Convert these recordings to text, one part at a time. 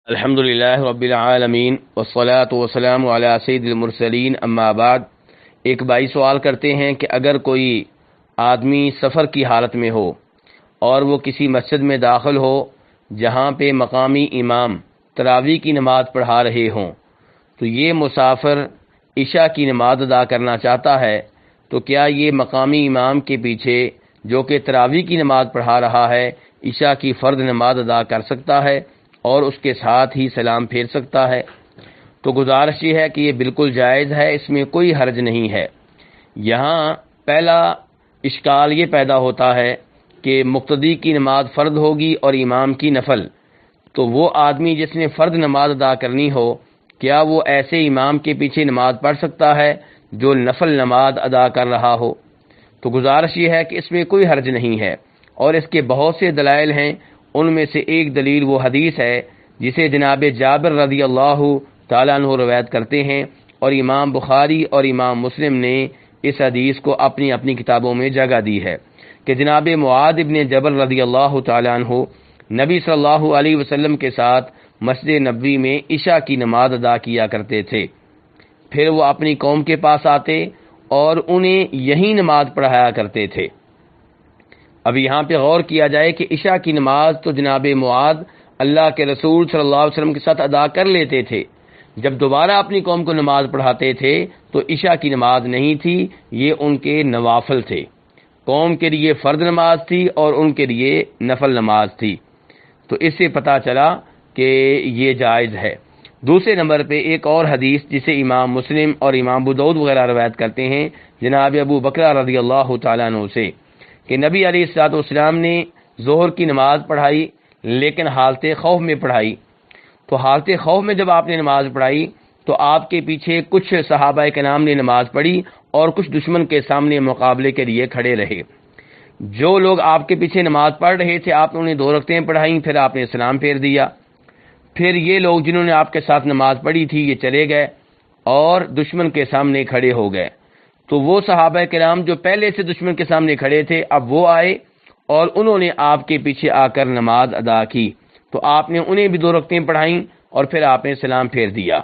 الحمدللہ رب العالمین والصلاة والسلام علی سید المرسلین اما بعد۔ ایک بھائی سوال کرتے ہیں کہ اگر کوئی آدمی سفر کی حالت میں ہو اور وہ کسی مسجد میں داخل ہو جہاں پہ مقامی امام تراویح کی نماز پڑھا رہے ہوں، تو یہ مسافر عشاء کی نماز ادا کرنا چاہتا ہے، تو کیا یہ مقامی امام کے پیچھے جو کہ تراویح کی نماز پڑھا رہا ہے عشاء کی فرض نماز ادا کر سکتا ہے اور اس کے ساتھ ہی سلام پھیر سکتا ہے؟ تو گزارش یہ ہے کہ یہ بالکل جائز ہے، اس میں کوئی حرج نہیں ہے۔ یہاں پہلا اشکال یہ پیدا ہوتا ہے کہ مقتدی کی نماز فرض ہوگی اور امام کی نفل، تو وہ آدمی جس نے فرض نماز ادا کرنی ہو، کیا وہ ایسے امام کے پیچھے نماز پڑھ سکتا ہے جو نفل نماز ادا کر رہا ہو؟ تو گزارش یہ ہے کہ اس میں کوئی حرج نہیں ہے، اور اس کے بہت سے دلائل ہیں۔ ان میں سے ایک دلیل وہ حدیث ہے جسے جناب جابر رضی اللہ تعالیٰ عنہ روایت کرتے ہیں، اور امام بخاری اور امام مسلم نے اس حدیث کو اپنی اپنی کتابوں میں جگہ دی ہے کہ جناب معاذ ابن جبل رضی اللہ تعالیٰ عنہ نبی صلی اللہ علیہ وسلم کے ساتھ مسجد نبوی میں عشاء کی نماز ادا کیا کرتے تھے، پھر وہ اپنی قوم کے پاس آتے اور انہیں یہی نماز پڑھایا کرتے تھے۔ اب یہاں پہ غور کیا جائے کہ عشاء کی نماز تو جناب معاذ اللہ کے رسول صلی اللہ علیہ وسلم کے ساتھ ادا کر لیتے تھے، جب دوبارہ اپنی قوم کو نماز پڑھاتے تھے تو عشاء کی نماز نہیں تھی، یہ ان کے نوافل تھے، قوم کے لیے فرض نماز تھی اور ان کے لیے نفل نماز تھی۔ تو اس سے پتہ چلا کہ یہ جائز ہے۔ دوسرے نمبر پہ ایک اور حدیث جسے امام مسلم اور امام ابو داؤد وغیرہ روایت کرتے ہیں جناب ابو بکر رضی اللہ تعالیٰ عنہ سے کہ نبی علیہ الصلوۃ والسلام نے ظہر کی نماز پڑھائی لیکن حالت خوف میں پڑھائی۔ تو حالت خوف میں جب آپ نے نماز پڑھائی تو آپ کے پیچھے کچھ صحابہ کرام نے نماز پڑھی اور کچھ دشمن کے سامنے مقابلے کے لیے کھڑے رہے۔ جو لوگ آپ کے پیچھے نماز پڑھ رہے تھے آپ نے انہیں 2 رکعتیں پڑھائیں، پھر آپ نے سلام پھیر دیا۔ پھر یہ لوگ جنہوں نے آپ کے ساتھ نماز پڑھی تھی یہ چلے گئے اور دشمن کے سامنے کھڑے ہو گئے۔ تو وہ صحابہ کرام جو پہلے سے دشمن کے سامنے کھڑے تھے اب وہ آئے اور انہوں نے آپ کے پیچھے آ کر نماز ادا کی، تو آپ نے انہیں بھی 2 رکعتیں پڑھائیں اور پھر آپ نے سلام پھیر دیا۔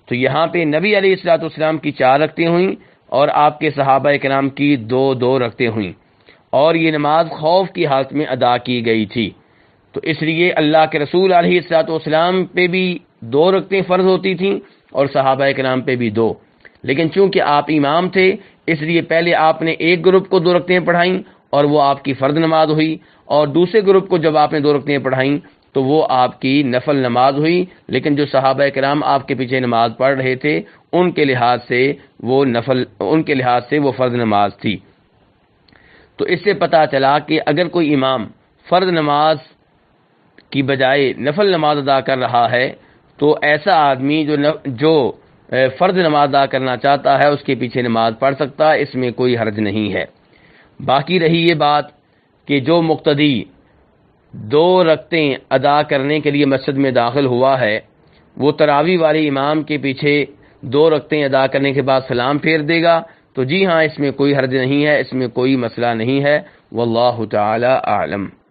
تو یہاں پہ نبی علیہ الصلوۃ والسلام کی 4 رکعتیں ہوئیں اور آپ کے صحابہ کرام کی 2 رکعتیں ہوئیں، اور یہ نماز خوف کی حالت میں ادا کی گئی تھی۔ تو اس لیے اللہ کے رسول علیہ الصلوۃ والسلام پہ بھی 2 رکعتیں فرض ہوتی تھیں اور صحابہ کرام پہ بھی 2، لیکن چونکہ آپ امام تھے اس لیے پہلے آپ نے ایک گروپ کو 2 رکعتیں پڑھائیں اور وہ آپ کی فرض نماز ہوئی، اور دوسرے گروپ کو جب آپ نے 2 رکعتیں پڑھائیں تو وہ آپ کی نفل نماز ہوئی، لیکن جو صحابہ کرام آپ کے پیچھے نماز پڑھ رہے تھے ان کے لحاظ سے وہ فرض نماز تھی۔ تو اس سے پتہ چلا کہ اگر کوئی امام فرض نماز کی بجائے نفل نماز ادا کر رہا ہے تو ایسا آدمی جو فرض نماز ادا کرنا چاہتا ہے اس کے پیچھے نماز پڑھ سکتا ہے، اس میں کوئی حرج نہیں ہے۔ باقی رہی یہ بات کہ جو مقتدی 2 رکعتیں ادا کرنے کے لیے مسجد میں داخل ہوا ہے وہ تراویح والے امام کے پیچھے 2 رکعتیں ادا کرنے کے بعد سلام پھیر دے گا، تو جی ہاں اس میں کوئی حرج نہیں ہے، اس میں کوئی مسئلہ نہیں ہے، واللہ تعالی اعلم۔